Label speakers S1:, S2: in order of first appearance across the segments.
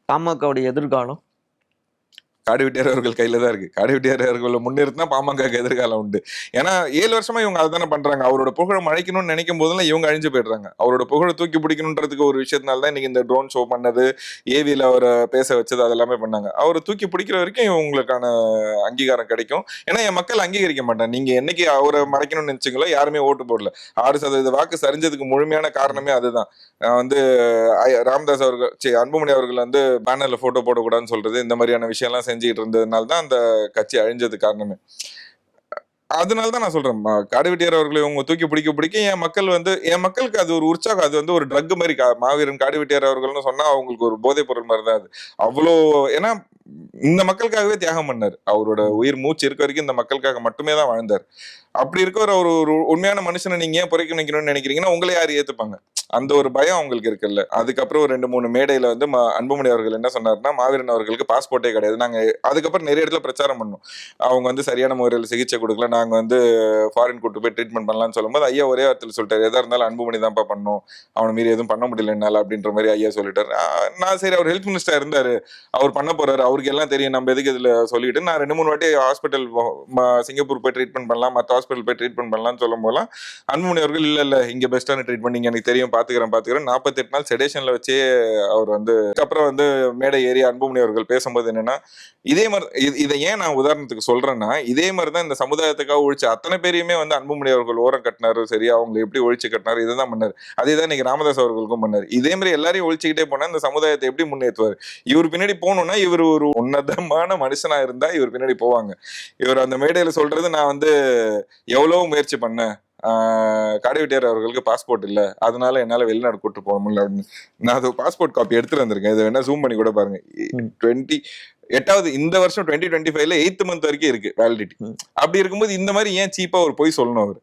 S1: பாமகவுடைய எதிர்காலம்
S2: காடு வெட்டியார் அவர்கள் கையில தான் இருக்கு. காடு வெட்டியார் அவர்களை முன்னிறுத்தினா பாமகக்கு எதிர்காலம் உண்டு. ஏன்னா 7 வருஷமா இவங்க அதானே பண்றாங்க. அவரோட புகழை அழைக்கணும்னு நினைக்கும் போதெல்லாம் இவங்க அழிஞ்சு போயிடுறாங்க. அவரோட புகழை தூக்கி பிடிக்கணுன்றதுக்கு ஒரு விஷயத்தினால தான் இன்னைக்கு இந்த ட்ரோன் ஷோ பண்ணது, ஏவியில அவரை பேச வச்சது, அதெல்லாமே பண்ணாங்க. அவரை தூக்கி பிடிக்கிற வரைக்கும் இவங்களுக்கான அங்கீகாரம் கிடைக்கும். ஏன்னா என் மக்கள் அங்கீகரிக்க மாட்டாங்க. நீங்க என்னைக்கு அவரை மறைக்கணும்னு நினைச்சீங்களோ யாருமே ஓட்டு போடல. 6% வாக்கு சரிஞ்சதுக்கு முழுமையான காரணமே அதுதான். வந்து ராமதாஸ் அவர்கள் அன்புமணி அவர்கள் வந்து பேனர்ல போட்டோ போடக்கூடாதுன்னு சொல்றது, இந்த மாதிரியான விஷயம் எல்லாம் செஞ்சுட்டு இருந்ததுனால தான் அந்த கட்சி அழிஞ்சது காரணமே. அதனாலதான் நான் சொல்றேன், காடு வெட்டியார் அவர்களை இவங்க தூக்கி பிடிக்க என் மக்களுக்கு அது ஒரு உற்சாகம். அது வந்து ஒரு ட்ரக் மாதிரி. மாவீரன் காடு வெட்டியார் அவர்கள்னு சொன்னா அவங்களுக்கு ஒரு போதைப் பொருள் மாதிரி தான் அது. அவ்வளோ, ஏன்னா இந்த மக்களுக்காகவே தியாகம் பண்ணார். அவரோட உயிர் மூச்சு இருக்க வரைக்கும் இந்த மக்களுக்காக மட்டுமே தான் வாழ்ந்தார். அப்படி இருக்கவர் அவர் ஒரு உண்மையான மனுஷனை நீங்க ஏன் புறக்கி நிக்கணும்னு நினைக்கிறீங்கன்னா உங்களை யாரு ஏத்துப்பாங்க? அந்த ஒரு பயம் அவங்களுக்கு இருக்குல்ல. அதுக்கப்புறம் ஒரு 2-3 மேடையில வந்து அன்புமணி அவர்கள் என்ன சொன்னாருன்னா, மாவீரன் அவர்களுக்கு பாஸ்போர்ட்டே கிடையாது. நாங்க அதுக்கப்புறம் நிறைய இடத்துல பிரச்சாரம் பண்ணோம். அவங்க வந்து சரியான முறையில் சிகிச்சை கொடுக்கல, நாங்க வந்து ஃபாரின் கூட்டு போய் ட்ரீட்மெண்ட் பண்ணலாம்னு சொல்லும்போது ஐயா ஒரே வார்த்தையில் சொல்லிட்டாரு, எதா இருந்தாலும் அன்புமணி தான்ப்பா பண்ணும், அவனை மீறி எதுவும் பண்ண முடியல என்னால அப்படின்ற மாதிரி ஐயா சொல்லிட்டாரு. நான் சரி, அவர் ஹெல்த் மினிஸ்டர் இருந்தாரு, அவர் பண்ண போறாரு, அவருக்கு எல்லாம் தெரியும், நம்ம எதுக்கு இதுல சொல்லிட்டு நான் 2-3 வாட்டி ஹாஸ்பிட்டல் சிங்கப்பூர் போய் ட்ரீட்மெண்ட் பண்ணலாம், மற்ற ஹாஸ்பிட்டல் போய் ட்ரீட்மெண்ட் பண்ணலாம்னு சொல்லும் போதெல்லாம் அன்புமணி அவர்கள் இல்ல இங்க பெஸ்டான ட்ரீட்மெண்ட் நீங்க எனக்கு தெரியும், பாத்துக்கிறேன் 48 நாள் செடேஷன்ல வச்சே அவர் வந்து அப்புறம் வந்து மேடை ஏறி அன்புமணி அவர்கள் பேசும்போது என்னன்னா, இதே மாதிரி இதை ஏன் நான் உதாரணத்துக்கு சொல்றேன்னா, இதே மாதிரிதான் இந்த சமுதாயத்துக்காக ஒழிச்சு அத்தனை பேரையுமே வந்து அன்புமணி அவர்கள் ஓரம் கட்டினாரு. சரியா, அவங்க எப்படி ஒழிச்சு கட்டினாரு, இதுதான் பண்ணாரு. அதேதான் இன்னைக்கு ராமதாஸ் அவர்களுக்கும் பண்ணாரு. இதே மாதிரி எல்லாரையும் ஒழிச்சுக்கிட்டே போனா இந்த சமுதாயத்தை எப்படி முன்னேற்றுவார்? இவர் பின்னாடி போகணும்னா இவர் ஒரு உன்னதமான மனுஷனா இருந்தா இவர் பின்னாடி போவாங்க. இவர் அந்த மேடையில சொல்றது, நான் வந்து எவ்வளவு முயற்சி பண்ணேன், காடு வெட்டியார் அவர்களுக்கு பாஸ்போர்ட் இல்ல, அதனால என்னால வெளிநாடு கூட்டு போக முடியல அப்படின்னு. நான் அது பாஸ்போர்ட் காப்பி எடுத்துட்டு வந்திருக்கேன். இதை வேணா ஜூம் பண்ணி கூட பாருங்க. 8வது இந்த வருஷம் 2025ல 8th மந்த் வரைக்கும் இருக்கு வேலிடிட்டி. அப்படி இருக்கும்போது இந்த மாதிரி ஏன் சீப்பா ஒரு போய் சொல்லணும்? அவர்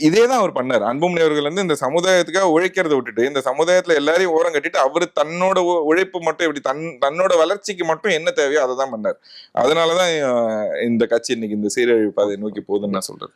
S2: இதேதான் அவர் பண்ணாரு. அன்புமணி அவர்கள் வந்து இந்த சமுதாயத்துக்காக உழைக்கிறத விட்டுட்டு இந்த சமுதாயத்துல எல்லாரையும் ஓரம் கட்டிட்டு அவரு தன்னோட உழைப்பு மட்டும் எப்படி தன்னோட வளர்ச்சிக்கு மட்டும் என்ன தேவையோ அதை தான் பண்ணார். அதனாலதான் இந்த கட்சி இன்னைக்கு இந்த சீரழிவு பாதையை நோக்கி போகுதுன்னு நான் சொல்றேன்.